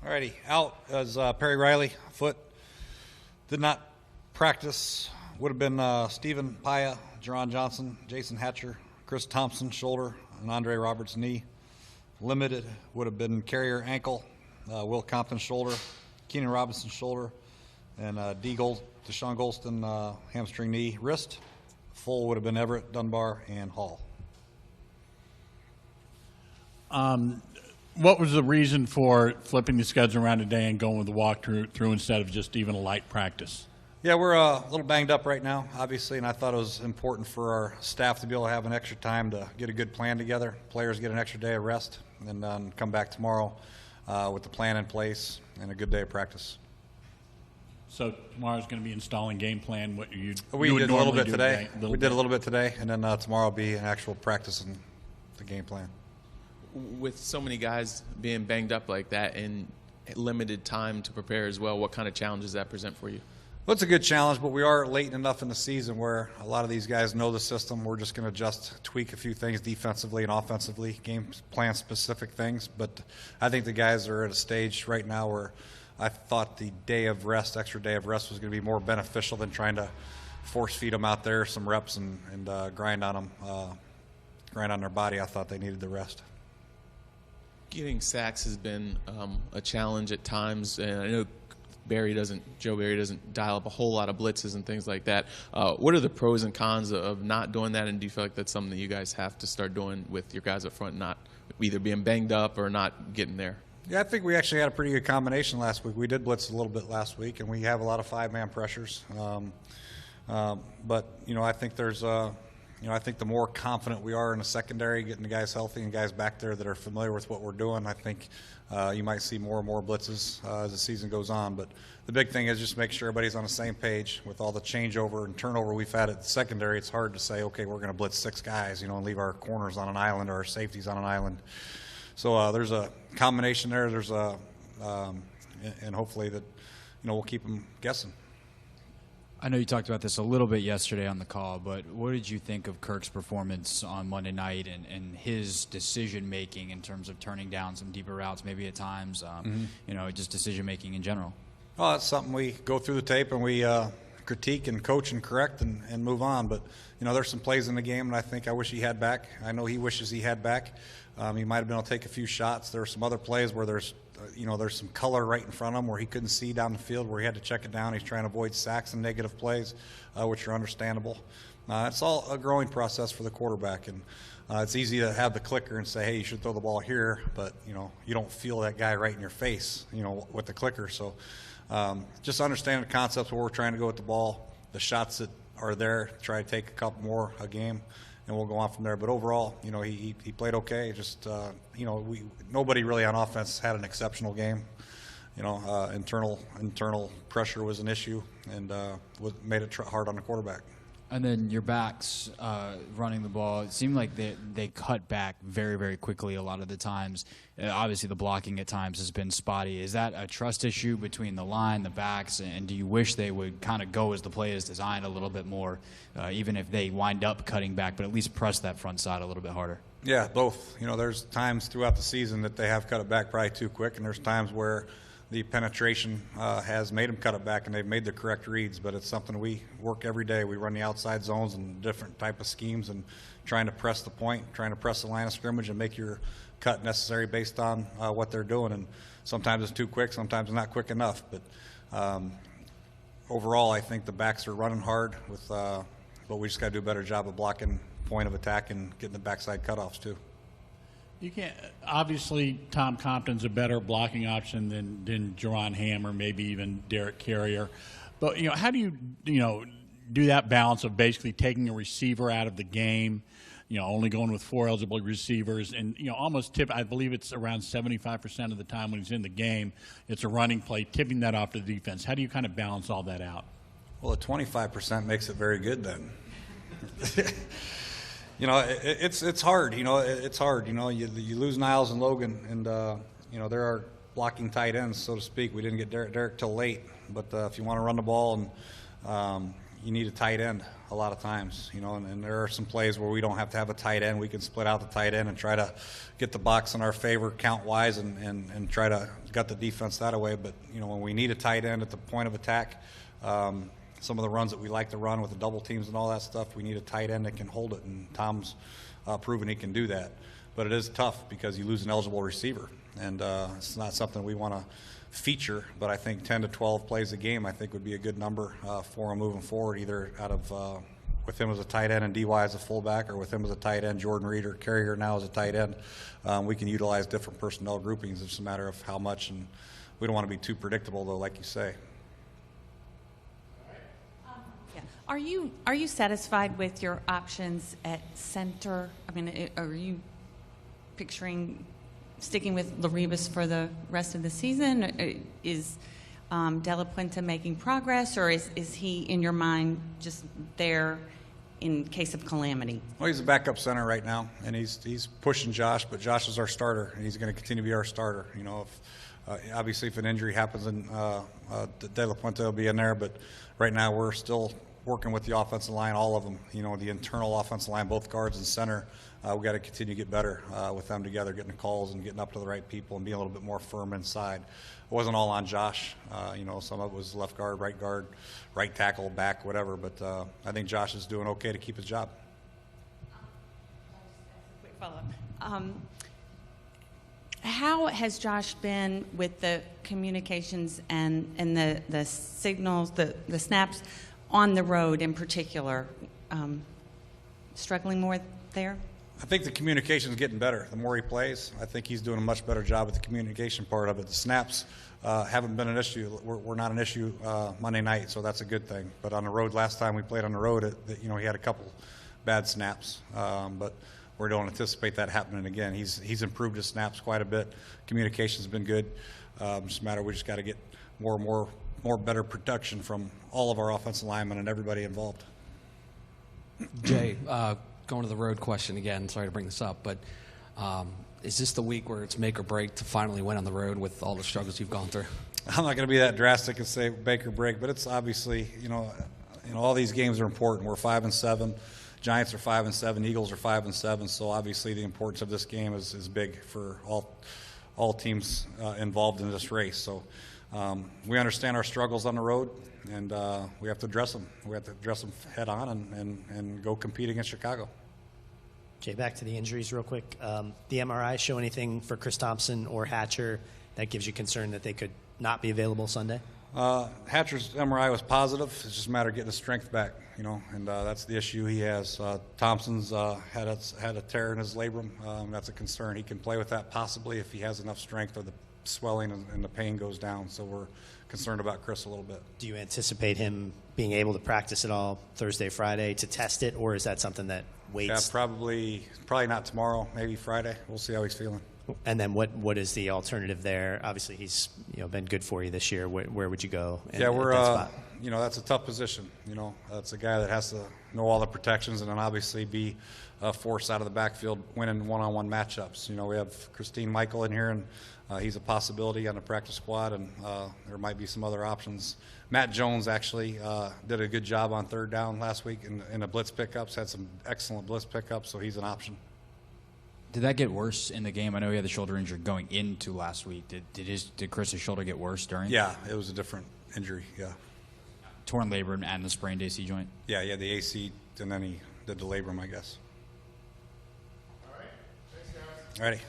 Alrighty, out as Perry Riley, foot. Did not practice. Would have been Stephen Paya, Jerron Johnson, Jason Hatcher, Chris Thompson, shoulder, and Andre Roberts, knee. Limited would have been Carrier, ankle, Will Compton, shoulder, Keenan Robinson, shoulder, and Deshaun Golston, hamstring, knee, wrist. Full would have been Everett, Dunbar, and Hall. What was the reason for flipping the schedule around today and going with the walkthrough instead of just even a light practice? Yeah, we're a little banged up right now, obviously, and I thought it was important for our staff to be able to have an extra time to get a good plan together. Players get an extra day of rest and come back tomorrow with the plan in place and a good day of practice. So tomorrow's going to be installing game plan. What we did a little bit today. We did a little bit today, and then tomorrow will be an actual practice and the game plan. With so many guys being banged up like that and limited time to prepare as well, what kind of challenges does that present for you? Well, it's a good challenge, but we are late enough in the season where a lot of these guys know the system. We're just going to tweak a few things defensively and offensively, game plan specific things. But I think the guys are at a stage right now where I thought the day of rest, extra day of rest, was going to be more beneficial than trying to force feed them out there some reps and grind on them, grind on their body. I thought they needed the rest. Getting sacks has been a challenge at times, and I know Joe Barry doesn't dial up a whole lot of blitzes and things like that. What are the pros and cons of not doing that, and do you feel like that's something that you guys have to start doing with your guys up front, not either being banged up or not getting there? Yeah, I think we actually had a pretty good combination last week. We did blitz a little bit last week, and we have a lot of five-man pressures. But, I think there's I think the more confident we are in the secondary, getting the guys healthy and guys back there that are familiar with what we're doing, I think you might see more and more blitzes as the season goes on. But the big thing is just make sure everybody's on the same page. With all the changeover and turnover we've had at the secondary, it's hard to say, okay, we're going to blitz six guys, and leave our corners on an island or our safeties on an island. So there's a combination there. There's and hopefully that, we'll keep them guessing. I know you talked about this a little bit yesterday on the call, but what did you think of Kirk's performance on Monday night and his decision-making in terms of turning down some deeper routes maybe at times, just decision-making in general? Well, that's something we go through the tape and we critique and coach and correct and move on. But, there's some plays in the game, and I wish he had back. I know he wishes he had back. He might have been able to take a few shots. There are some other plays where there's some color right in front of him where he couldn't see down the field, where he had to check it down. He's trying to avoid sacks and negative plays, which are understandable. It's all a growing process for the quarterback, and it's easy to have the clicker and say, hey, you should throw the ball here, but, you don't feel that guy right in your face, with the clicker. So just understand the concepts where we're trying to go with the ball, the shots that are there, try to take a couple more a game, and we'll go on from there. But overall, he played okay. Just, nobody really on offense had an exceptional game. Internal pressure was an issue and made it hard on the quarterback. And then your backs running the ball, it seemed like they cut back very, very quickly a lot of the times. Obviously, the blocking at times has been spotty. Is that a trust issue between the line, the backs, and do you wish they would kind of go as the play is designed a little bit more, even if they wind up cutting back, but at least press that front side a little bit harder? Yeah, both. There's times throughout the season that they have cut it back probably too quick, and there's times where the penetration has made them cut it back, and they've made the correct reads. But it's something we work every day. We run the outside zones and different type of schemes and trying to press the point, trying to press the line of scrimmage and make your cut necessary based on what they're doing. And sometimes it's too quick, sometimes it's not quick enough. But overall, I think the backs are running hard, but we just got to do a better job of blocking point of attack and getting the backside cutoffs too. You can't. Obviously, Tom Compton's a better blocking option than Jerron Ham or maybe even Derek Carrier. But how do you do that balance of basically taking a receiver out of the game, only going with 4 eligible receivers, and almost I believe it's around 75% of the time when he's in the game, it's a running play, tipping that off to the defense. How do you kind of balance all that out? Well, the 25% makes it very good then. It's hard. It's hard. You lose Niles and Logan, and there are blocking tight ends, so to speak. We didn't get Derek till late, but if you want to run the ball and you need a tight end a lot of times, you know, and there are some plays where we don't have to have a tight end. We can split out the tight end and try to get the box in our favor count-wise and try to gut the defense that way. But, you know, when we need a tight end at the point of attack, some of the runs that we like to run with the double teams and all that stuff, we need a tight end that can hold it, and Tom's proven he can do that. But it is tough because you lose an eligible receiver, and it's not something we want to feature, but I think 10 to 12 plays a game I think would be a good number for him moving forward, either out of with him as a tight end and DY as a fullback, or with him as a tight end, Jordan Reed or Carrier now as a tight end. We can utilize different personnel groupings. It's a matter of how much, and we don't want to be too predictable, though, like you say. Yeah. Are you satisfied with your options at center? I mean, are you picturing sticking with Laribas for the rest of the season? Is De La Puente making progress, or is he, in your mind, just there in case of calamity? Well, he's a backup center right now, and he's pushing Josh, but Josh is our starter, and he's going to continue to be our starter. You know, obviously if an injury happens, and De La Puente will be in there, but right now we're still working with the offensive line, all of them. You know, the internal offensive line, both guards and center. We got to continue to get better with them together, getting the calls and getting up to the right people and being a little bit more firm inside. It wasn't all on Josh. You know, some of it was left guard, right tackle, back, whatever. But I think Josh is doing okay to keep his job. Quick follow-up. How has Josh been with the communications and the signals, the snaps on the road in particular? Struggling more there? I think the communication is getting better. The more he plays, I think he's doing a much better job with the communication part of it. The snaps haven't been an issue. We're not an issue Monday night, so that's a good thing. But on the road, last time we played on the road, you know, he had a couple bad snaps. But we don't anticipate that happening again. He's improved his snaps quite a bit. Communication's been good. Just a matter, we just got to get more better production from all of our offensive linemen and everybody involved. Jay, going to the road question again. Sorry to bring this up, but is this the week where it's make or break to finally win on the road with all the struggles you've gone through? I'm not going to be that drastic and say make or break, but it's obviously, you know, all these games are important. We're 5-7. Giants are 5-7. Eagles are 5-7. So obviously the importance of this game is big for all teams involved in this race. So we understand our struggles on the road, and we have to address them. We have to address them head on and go compete against Chicago. Jay, back to the injuries real quick. The MRI show anything for Chris Thompson or Hatcher that gives you concern that they could not be available Sunday? Hatcher's MRI was positive. It's just a matter of getting his strength back, you know, and that's the issue he has. Thompson's had a tear in his labrum. That's a concern. He can play with that possibly if he has enough strength or the swelling and the pain goes down. So we're concerned about Chris a little bit. Do you anticipate him being able to practice at all Thursday, Friday to test it, or is that something that waits? Yeah, probably not tomorrow, maybe Friday. We'll see how he's feeling. And then what is the alternative there? Obviously, he's been good for you this year. Where would you go? Yeah, we're that's a tough position. You know, that's a guy that has to know all the protections and then obviously be a force out of the backfield, winning one-on-one matchups. You know, we have Christine Michael in here, and he's a possibility on the practice squad, and there might be some other options. Matt Jones actually did a good job on third down last week in the blitz pickups. Had some excellent blitz pickups, so he's an option. Did that get worse in the game? I know he had the shoulder injury going into last week. Did Chris's shoulder get worse during? Yeah, it was a different injury. Yeah, torn labrum and the sprained AC joint. Yeah, he had the AC, and then he did the labrum, I guess. All right. Thanks, guys. All righty.